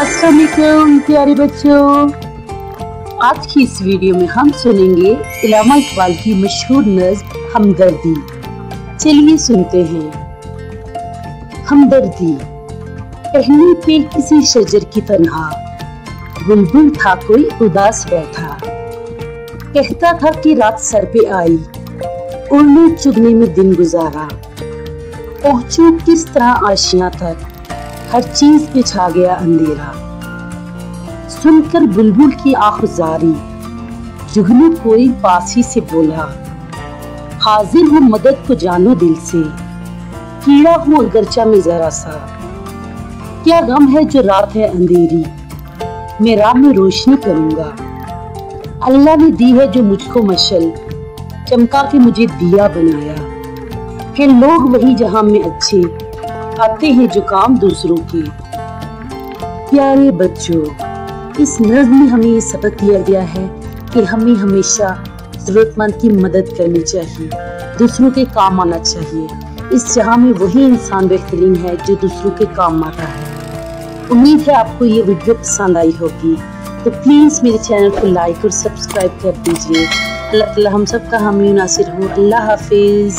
अस्सलाम वालेकुम प्यारे बच्चों, आज की इस वीडियो में हम सुनेंगे इल्लामा इकबाल की मशहूर नज़्म हमदर्दी। चलिए सुनते हैं। हमदर्दी। टहनी पे किसी शजर की तन्हा, बुलबुल था कोई उदास बैठा। कहता था कि रात सर पे आई, उड़ने चुगने में दिन गुजारा। पहुंचूं किस तरह आशियां तक, हर चीज पे छा गया अंधेरा। सुनकर बुलबुल की आहुजारी, जुगनू कोई पास ही से बोला। हाजिर हूँ मदद को जानो दिल से, कीड़ा हूँ अगरचा में जरा सा। क्या गम है जो रात है अंधेरी, मैं राह में रोशनी करूंगा। अल्लाह ने दी है जो मुझको मशल, चमका के मुझे दिया बनाया। है लोग वही जहां में अच्छे, आते हैं जो काम दूसरों के। प्यारे बच्चों, इस नज़्म में हमें ये सबक दिया गया है कि हमें हमेशा ज़रूरतमंद की मदद करनी चाहिए, दूसरों के काम आना चाहिए। इस जहां में वही इंसान बेहतरीन है जो दूसरों के काम आता है। उम्मीद है आपको ये वीडियो पसंद आई होगी, तो प्लीज़ मेरे चैनल को लाइक और सब्सक्राइब कर दीजिए। अल्लाह ताला हम सब का हामी नासिर हो। अल्लाह हाफिज़।